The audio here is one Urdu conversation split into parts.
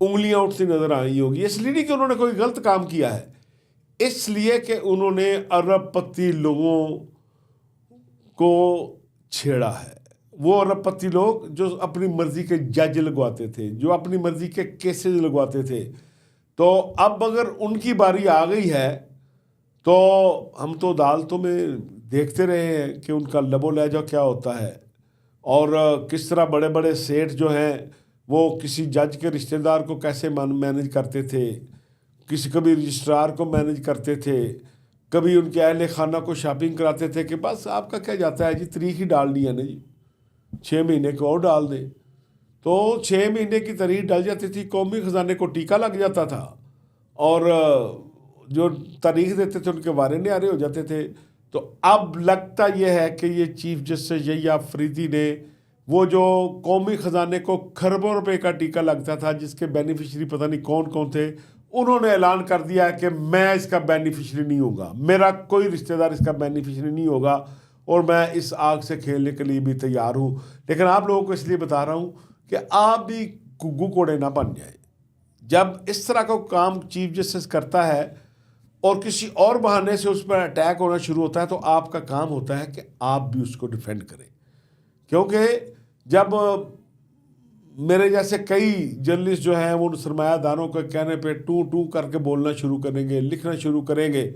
انگلیاں اٹھتی نظر آئی ہوگی. اس لیے نہیں کہ انہوں نے کوئی غلط کام کیا ہے، اس لیے کہ انہوں نے ارب پتی لوگوں کو چھیڑا ہے. وہ ارب پتی لوگ جو اپنی مرضی کے جج لگواتے تھے، جو اپنی مرضی کے کیسز لگواتے تھے. تو اب اگر ان کی باری آ گئی ہے تو ہم تو عدالتوں میں دیکھتے رہے ہیں کہ ان کا لب و لہجہ کیا ہوتا ہے، اور کس طرح بڑے بڑے سیٹ جو ہیں وہ کسی جج کے رشتہ دار کو کیسے مینج کرتے تھے، کبھی رجسٹرار کو مینج کرتے تھے، کبھی ان کے اہل خانہ کو شاپنگ کراتے تھے کہ بس آپ کا کیا جاتا ہے جی، تاریخ ہی ڈالنی ہے نا جی، 6 مہینے کو اور ڈال دیں. تو 6 مہینے کی تاریخ ڈل جاتی تھی، قومی خزانے کو ٹیکہ لگ جاتا تھا، اور جو تاریخ دیتے تھے ان کے وارے نیارے ہو جاتے تھے. تو اب لگتا یہ ہے کہ یہ چیف جسٹس یحییٰ آفریدی نے وہ جو قومی خزانے کو کھربوں روپے کا ٹیکہ لگتا تھا، جس کے بینیفیشری پتہ نہیں کون کون تھے، انہوں نے اعلان کر دیا ہے کہ میں اس کا بینیفیشری نہیں ہوں گا، میرا کوئی رشتہ دار اس کا بینیفیشری نہیں ہوگا، اور میں اس آگ سے کھیلنے کے لیے بھی تیار ہوں. لیکن آپ لوگوں کو اس لیے بتا رہا ہوں کہ آپ بھی گگو کوڑے نہ بن جائیں. جب اس طرح کا کام چیف جسٹس کرتا ہے اور کسی اور بہانے سے اس پر اٹیک ہونا شروع ہوتا ہے، تو آپ کا کام ہوتا ہے کہ آپ بھی اس کو ڈیفینڈ کریں. کیونکہ جب میرے جیسے کئی جرنلسٹ جو ہیں وہ سرمایہ داروں کے کہنے پہ ٹو ٹو کر کے بولنا شروع کریں گے، لکھنا شروع کریں گے،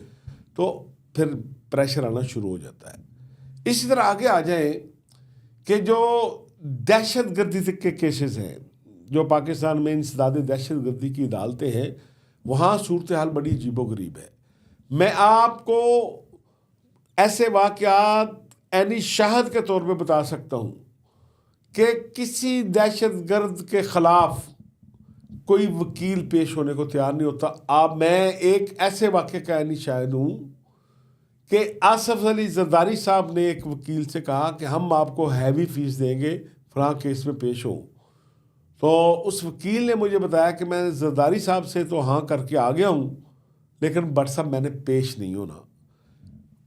تو پھر پریشر آنا شروع ہو جاتا ہے. اسی طرح آگے آ جائیں کہ جو دہشت گردی کے کیسز ہیں، جو پاکستان میں انسداد دہشت گردی کی عدالتیں ہیں، وہاں صورتحال بڑی عجیب و غریب ہے. میں آپ کو ایسے واقعات عینی شاہد کے طور پہ بتا سکتا ہوں کہ کسی دہشت گرد کے خلاف کوئی وکیل پیش ہونے کو تیار نہیں ہوتا. میں ایک ایسے واقعے کا عینی شاہد ہوں کہ آصف علی زرداری صاحب نے ایک وکیل سے کہا کہ ہم آپ کو ہیوی فیس دیں گے فلاں کیس میں پیش ہوں. تو اس وکیل نے مجھے بتایا کہ میں زرداری صاحب سے تو ہاں کر کے آ گیا ہوں، لیکن بٹ صاحب میں نے پیش نہیں ہونا.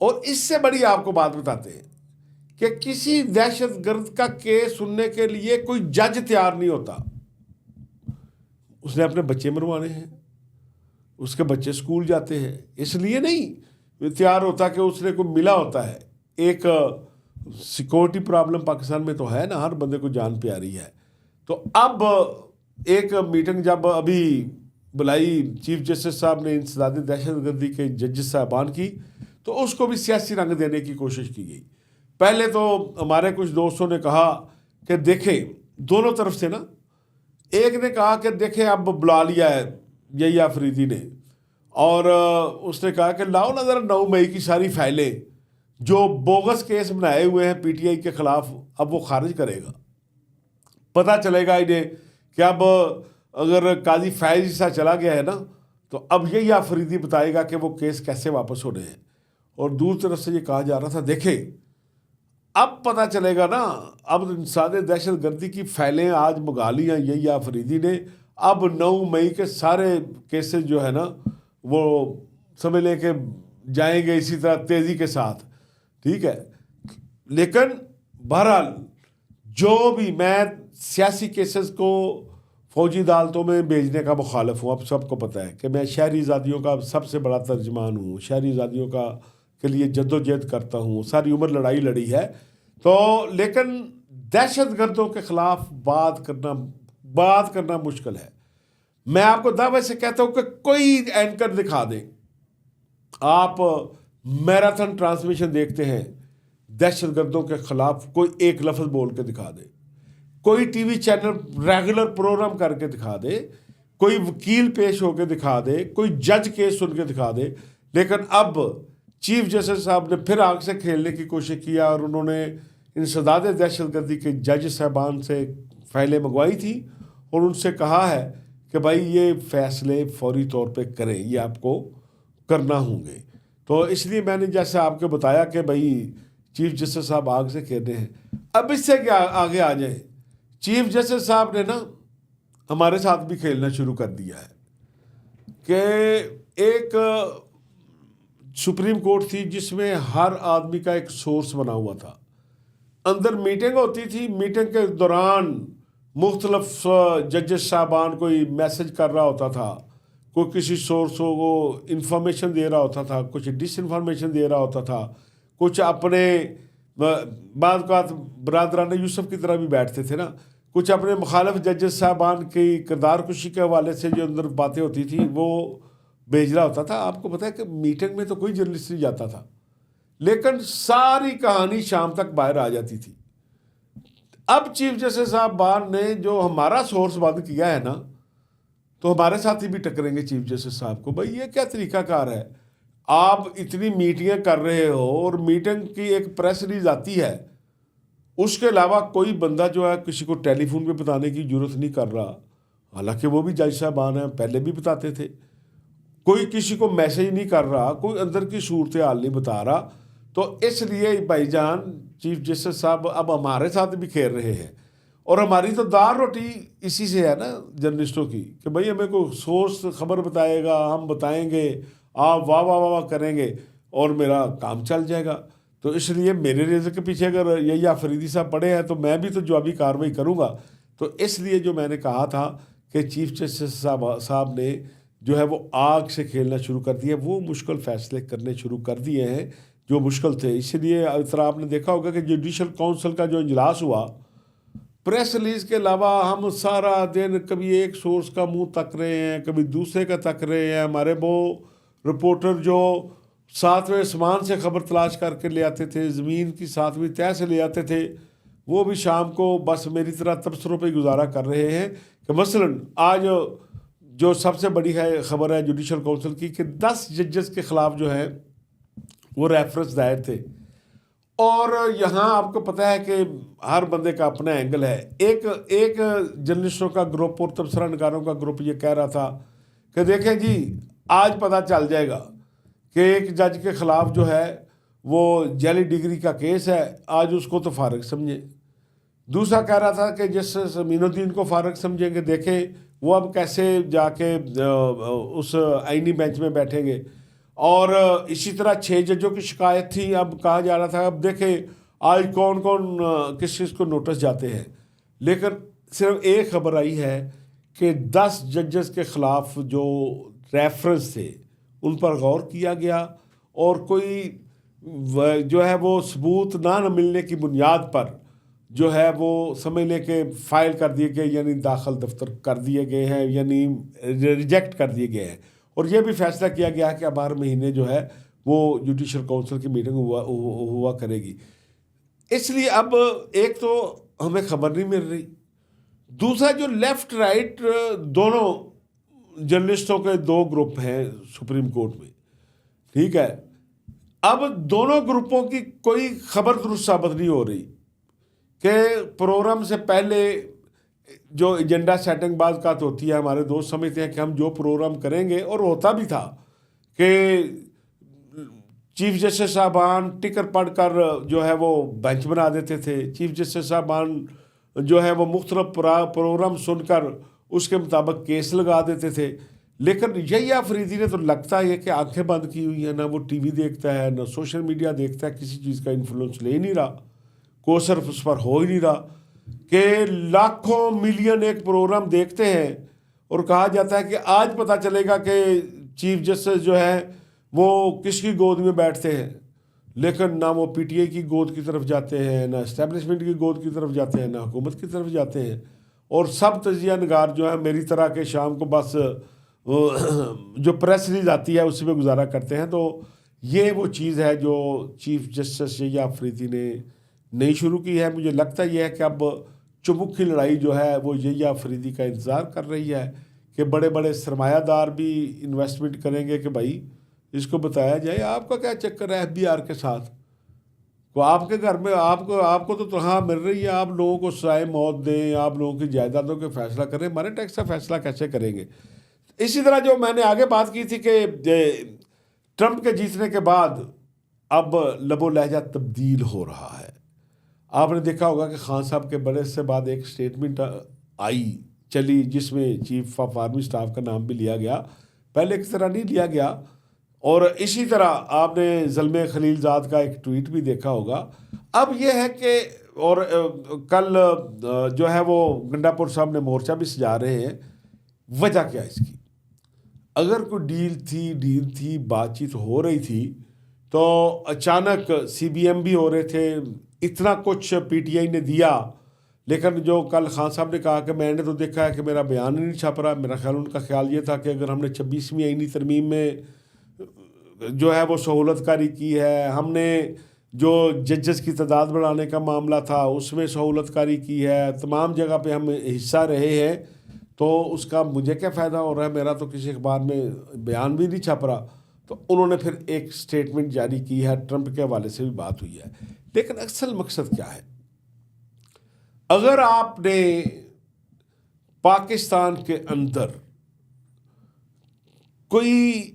اور اس سے بڑی آپ کو بات بتاتے ہیں کہ کسی دہشت گرد کا کیس سننے کے لیے کوئی جج تیار نہیں ہوتا. اس نے اپنے بچے مروانے ہیں، اس کے بچے سکول جاتے ہیں، اس لیے نہیں تیار ہوتا کہ اس نے کوئی ملا ہوتا ہے. ایک سیکورٹی پرابلم پاکستان میں تو ہے نا، ہر بندے کو جان پیاری ہے. تو اب ایک میٹنگ جب ابھی بلائی چیف جسٹس صاحب نے انسداد دہشت گردی کے ججز صاحبان کی، تو اس کو بھی سیاسی رنگ دینے کی کوشش کی گئی. پہلے تو ہمارے کچھ دوستوں نے کہا کہ دیکھیں، دونوں طرف سے نا، ایک نے کہا کہ دیکھیں اب بلا لیا ہے یحییٰ آفریدی نے، اور اس نے کہا کہ لاؤ نا ذرا 9 مئی کی ساری فائلیں جو بوگس کیس بنائے ہوئے ہیں پی ٹی آئی کے خلاف، اب وہ خارج کرے گا. پتہ چلے گا انہیں کہ اب اگر قاضی فیض عیسیٰ چلا گیا ہے نا، تو اب یحییٰ آفریدی بتائے گا کہ وہ کیس کیسے واپس ہونے ہیں. اور دوسری طرف سے یہ کہا جا رہا تھا دیکھیں اب پتہ چلے گا نا، اب انسداد دہشت گردی کی فائلیں آج منگا لی ہیں یحییٰ آفریدی نے، اب 9 مئی کے سارے کیسز جو ہے نا وہ سمجھ لیں کہ جائیں گے اسی طرح تیزی کے ساتھ. ٹھیک ہے، لیکن بہرحال جو بھی، میں سیاسی کیسز کو فوجی عدالتوں میں بھیجنے کا مخالف ہوں. اب سب کو پتہ ہے کہ میں شہری آزادیوں کا سب سے بڑا ترجمان ہوں، شہری آزادیوں کا کے لیے جد و جہد کرتا ہوں، ساری عمر لڑائی لڑی ہے. تو لیکن دہشت گردوں کے خلاف بات کرنا مشکل ہے. میں آپ کو دعوے سے کہتا ہوں کہ کوئی اینکر دکھا دیں، آپ میراتھن ٹرانسمیشن دیکھتے ہیں، دہشت گردوں کے خلاف کوئی ایک لفظ بول کے دکھا دے، کوئی T V channel regular programme کر کے دکھا دے، کوئی وکیل پیش ہو کے دکھا دے، کوئی جج کیس سن کے دکھا دے. لیکن اب چیف جسٹس صاحب نے پھر آگ سے کھیلنے کی کوشش کیا، اور انہوں نے انسداد دہشت گردی کے جج صاحبان سے فائلیں منگوائی تھی اور ان سے کہا ہے کہ بھائی یہ فیصلے فوری طور پہ کریں، یہ آپ کو کرنا ہوں گے. تو اس لیے میں نے جیسے آپ کو بتایا کہ بھائی چیف جسٹس صاحب آگ سے کھیلنے ہیں. اب اس سے کیا آگے آ جائیں، چیف جسٹس صاحب نے نا ہمارے ساتھ بھی کھیلنا شروع کر دیا ہے کہ ایک سپریم کورٹ تھی جس میں ہر آدمی کا ایک سورس بنا ہوا تھا، اندر میٹنگ ہوتی تھی، میٹنگ کے دوران مختلف ججز صاحبان کوئی میسج کر رہا ہوتا تھا، کوئی کسی سورس کو انفارمیشن دے رہا ہوتا تھا، کچھ ڈس انفارمیشن دے رہا ہوتا تھا، کچھ اپنے بعض اوقات برادران یوسف کی طرح بھی بیٹھتے تھے نا، کچھ اپنے مخالف ججز صاحبان کی کردار کشی کے حوالے سے جو اندر باتیں ہوتی تھیں وہ بھیج رہا ہوتا تھا۔ آپ کو پتہ ہے کہ میٹنگ میں تو کوئی جرنلسٹ نہیں جاتا تھا، لیکن ساری کہانی شام تک باہر آ جاتی تھی۔ اب چیف جسٹس صاحبان نے جو ہمارا سورس بند کیا ہے نا، تو ہمارے ساتھی بھی ٹکریں گے چیف جسٹس صاحب کو، بھائی یہ کیا طریقہ کار ہے؟ آپ اتنی میٹنگیں کر رہے ہو اور میٹنگ کی ایک پریس ریلیز آتی ہے، اس کے علاوہ کوئی بندہ جو ہے کسی کو ٹیلی فون پہ بتانے کی ضرورت نہیں کر رہا، حالانکہ وہ بھی جج صاحبان ہیں، پہلے بھی بتاتے تھے۔ کوئی کسی کو میسج نہیں کر رہا، کوئی اندر کی صورتحال نہیں بتا رہا، تو اس لیے بھائی جان چیف جسٹس صاحب اب ہمارے ساتھ بھی کھیل رہے ہیں، اور ہماری تو دار روٹی اسی سے ہے نا جرنلسٹوں کی، کہ بھائی ہمیں کوئی سورس خبر بتائے گا، ہم بتائیں گے، آپ واہ واہ واہ کریں گے اور میرا کام چل جائے گا۔ تو اس لیے میرے ریزے کے پیچھے اگر یہ آفریدی صاحب پڑے ہیں تو میں بھی تو جوابی کارروائی کروں گا۔ تو اس لیے جو میں نے کہا تھا کہ چیف جسٹس صاحب نے جو ہے وہ آگ سے کھیلنا شروع کر دیا، وہ مشکل فیصلے کرنے شروع کر دیے ہیں جو مشکل تھے۔ اس لیے اس طرح آپ نے دیکھا ہوگا کہ جوڈیشل کونسل کا جو اجلاس ہوا، پریس ریلیز کے علاوہ ہم سارا دن کبھی ایک سورس کا منہ تک رہے ہیں، کبھی دوسرے کا تک رہے ہیں۔ ہمارے وہ رپورٹر جو ساتویں آسمان سے خبر تلاش کر کے لے آتے تھے، زمین کی ساتویں تہہ سے لے آتے تھے، وہ بھی شام کو بس میری طرح تبصروں پہ گزارا کر رہے ہیں کہ مثلاً آج جو سب سے بڑی خبر ہے جوڈیشل کونسل کی کہ 10 ججز کے خلاف جو ہے وہ ریفرنس دائر تھے، اور یہاں آپ کو پتہ ہے کہ ہر بندے کا اپنا اینگل ہے۔ ایک جرنلسٹوں کا گروپ اور تبصرہ نگاروں کا گروپ یہ کہہ رہا تھا کہ دیکھیں جی آج پتہ چل جائے گا کہ ایک جج کے خلاف جو ہے وہ جعلی ڈگری کا کیس ہے، آج اس کو تو فارغ سمجھیں۔ دوسرا کہہ رہا تھا کہ جسٹس امین الدین کو فارغ سمجھیں گے، دیکھیں وہ اب کیسے جا کے اس آئینی بینچ میں بیٹھیں گے۔ اور اسی طرح 6 ججوں کی شکایت تھی، اب کہا جا رہا تھا اب دیکھیں آج کون کون کس چیز کو نوٹس جاتے ہیں۔ لیکن صرف ایک خبر آئی ہے کہ 10 ججز کے خلاف جو ریفرنس تھے ان پر غور کیا گیا، اور کوئی جو ہے وہ ثبوت نہ ملنے کی بنیاد پر جو ہے وہ سمجھ لیں کہ فائل کر دیے گئے، یعنی داخل دفتر کر دیے گئے ہیں، یعنی ریجیکٹ کر دیے گئے ہیں۔ اور یہ بھی فیصلہ کیا گیا کہ اب ہر مہینے جو ہے وہ جوڈیشل کونسل کی میٹنگ ہوا کرے گی۔ اس لیے اب ایک تو ہمیں خبر نہیں مل رہی، دوسرا جو لیفٹ رائٹ دونوں جرنلسٹوں کے 2 گروپ ہیں سپریم کورٹ میں، ٹھیک ہے، اب دونوں گروپوں کی کوئی خبر درست ثابت نہیں ہو رہی کہ پروگرام سے پہلے جو ایجنڈا سیٹنگ بعض کا ہوتی ہے، ہمارے دوست سمجھتے ہیں کہ ہم جو پروگرام کریں گے، اور ہوتا بھی تھا کہ چیف جسٹس صاحبان ٹکر پڑھ کر جو ہے وہ بینچ بنا دیتے تھے، چیف جسٹس صاحبان جو ہے وہ مختلف پروگرام سن کر اس کے مطابق کیس لگا دیتے تھے۔ لیکن یہی آفریدی نے تو لگتا ہے کہ آنکھیں بند کی ہوئی ہیں، نہ وہ ٹی وی دیکھتا ہے، نہ سوشل میڈیا دیکھتا ہے، کسی چیز کا انفلوئنس لے نہیں رہا، کو صرف اس پر ہو ہی نہیں رہا کہ لاکھوں ملین ایک پروگرام دیکھتے ہیں، اور کہا جاتا ہے کہ آج پتہ چلے گا کہ چیف جسٹس جو ہے وہ کس کی گود میں بیٹھتے ہیں، لیکن نہ وہ پی ٹی آئی کی گود کی طرف جاتے ہیں، نہ اسٹیبلشمنٹ کی گود کی طرف جاتے ہیں، نہ حکومت کی طرف جاتے ہیں، اور سب تجزیہ نگار جو ہیں میری طرح کے شام کو بس جو پریس ریلیز آتی ہے اسی پہ گزارا کرتے ہیں۔ تو یہ وہ چیز ہے جو چیف جسٹس یہ آفریدی نے نہیں شروع کی ہے۔ مجھے لگتا یہ ہے کہ اب چبک کی لڑائی جو ہے وہ یہ آفریدی کا انتظار کر رہی ہے کہ بڑے بڑے سرمایہ دار بھی انویسٹمنٹ کریں گے کہ بھائی اس کو بتایا جائے آپ کا کیا چکر ہے ایف بی آر کے ساتھ، کو آپ کے گھر میں آپ کو تو تنخواہ مل رہی ہے، آپ لوگوں کو سزائے موت دیں، آپ لوگوں کی جائیدادوں کے فیصلہ کریں، ہمارے ٹیکس کا فیصلہ کیسے کریں گے؟ اسی طرح جو میں نے آگے بات کی تھی کہ ٹرمپ کے جیتنے کے بعد اب لب و لہجہ تبدیل ہو رہا ہے۔ آپ نے دیکھا ہوگا کہ خان صاحب کے بڑے سے بعد ایک سٹیٹمنٹ چلی جس میں چیف آف آرمی سٹاف کا نام بھی لیا گیا، پہلے کی طرح نہیں لیا گیا۔ اور اسی طرح آپ نے زلمے خلیل زاد کا ایک ٹویٹ بھی دیکھا ہوگا۔ اب یہ ہے کہ اور کل جو ہے وہ گنڈا پور صاحب نے مورچہ بھی سجا رہے ہیں. وجہ کیا اس کی؟ اگر کوئی ڈیل تھی بات چیت ہو رہی تھی تو اچانک سی بی ایم بھی ہو رہے تھے, اتنا کچھ پی ٹی آئی نے دیا, لیکن جو کل خان صاحب نے کہا کہ میں نے تو دیکھا ہے کہ میرا بیان ہی نہیں چھپ رہا. میرا خیال ان کا خیال یہ تھا کہ اگر ہم نے 26ویں آئینی ترمیم میں جو ہے وہ سہولت کاری کی ہے, ہم نے جو ججز کی تعداد بڑھانے کا معاملہ تھا اس میں سہولت کاری کی ہے, تمام جگہ پہ ہم حصہ رہے ہیں, تو اس کا مجھے کیا فائدہ ہو رہا ہے؟ میرا تو کسی اخبار میں بیان بھی نہیں چھپ رہا. تو انہوں نے پھر ایک سٹیٹمنٹ جاری کی ہے, ٹرمپ کے حوالے سے بھی بات ہوئی ہے. لیکن اصل مقصد کیا ہے؟ اگر آپ نے پاکستان کے اندر کوئی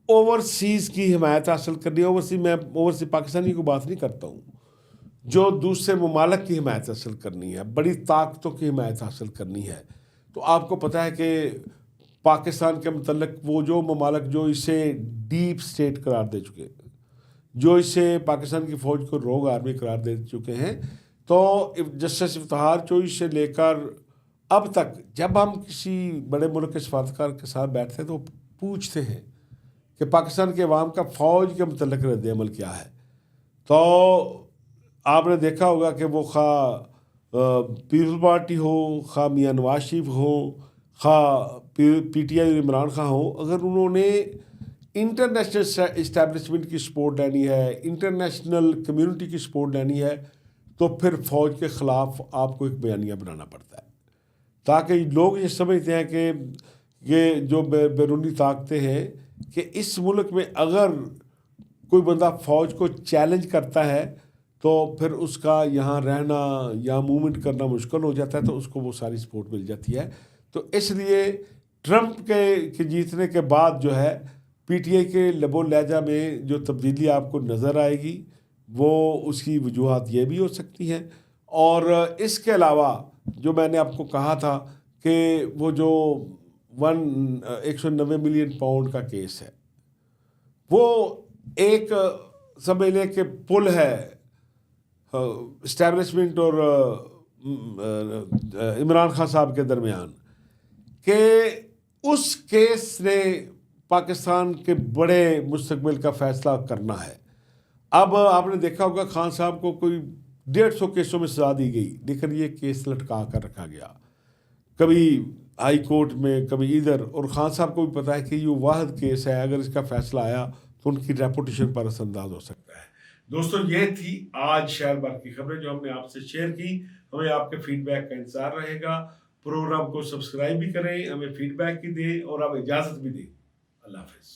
اوورسیز کی حمایت حاصل کرنی ہے, میں اوورسیز پاکستانی کو بات نہیں کرتا ہوں, جو دوسرے ممالک کی حمایت حاصل کرنی ہے, بڑی طاقتوں کی حمایت حاصل کرنی ہے, تو آپ کو پتہ ہے کہ پاکستان کے متعلق وہ جو ممالک جو اسے ڈیپ سٹیٹ قرار دے چکے, جو اسے پاکستان کی فوج کو روگ آرمی قرار دے چکے ہیں, تو جسٹس افتخار چوئی سے لے کر اب تک جب ہم کسی بڑے ملک کے سفارتکار کے ساتھ بیٹھتے ہیں تو پوچھتے ہیں کہ پاکستان کے عوام کا فوج کے متعلق رد عمل کیا ہے. تو آپ نے دیکھا ہوگا کہ وہ خواہ پیپلز پارٹی ہو, خواہ میاں نواز شریف ہو, خواہ P T I Imran Khan ہو, اگر انہوں نے انٹرنیشنل اسٹیبلشمنٹ کی سپورٹ لینی ہے, انٹرنیشنل کمیونٹی کی سپورٹ لینی ہے, تو پھر فوج کے خلاف آپ کو ایک بیانیہ بنانا پڑتا ہے, تاکہ لوگ یہ سمجھتے ہیں کہ یہ جو بیرونی طاقتیں ہیں کہ اس ملک میں اگر کوئی بندہ فوج کو چیلنج کرتا ہے تو پھر اس کا یہاں رہنا یا موومنٹ کرنا مشکل ہو جاتا ہے, تو اس کو وہ ساری سپورٹ مل جاتی ہے. تو اس لیے ٹرمپ کے جیتنے کے بعد جو ہے پی ٹی آئی کے لب و لہجہ میں جو تبدیلی آپ کو نظر آئے گی, وہ اس کی وجوہات یہ بھی ہو سکتی ہیں. اور اس کے علاوہ جو میں نے آپ کو کہا تھا کہ وہ جو 190 ملین پاؤنڈ کا کیس ہے, وہ ایک سمجھ لیں کہ پل ہے اسٹیبلشمنٹ اور عمران خان صاحب کے درمیان, کہ اس کیس نے پاکستان کے بڑے مستقبل کا فیصلہ کرنا ہے. اب آپ نے دیکھا ہوگا خان صاحب کو کوئی 150 کیسوں میں سزا دی گئی, لیکن یہ کیس لٹکا کر رکھا گیا, کبھی ہائی کورٹ میں کبھی ادھر, اور خان صاحب کو بھی پتا ہے کہ یہ واحد کیس ہے, اگر اس کا فیصلہ آیا تو ان کی ریپوٹیشن پر اثر انداز ہو سکتا ہے. دوستو, یہ تھی آج شہر باغ کی خبریں جو ہم نے آپ سے شیئر کی. ہمیں آپ کے فیڈ بیک کا انتظار رہے گا. پروگرام کو سبسکرائب بھی کریں, ہمیں فیڈ بیک بھی دیں اور آپ اجازت بھی دیں. اللہ حافظ.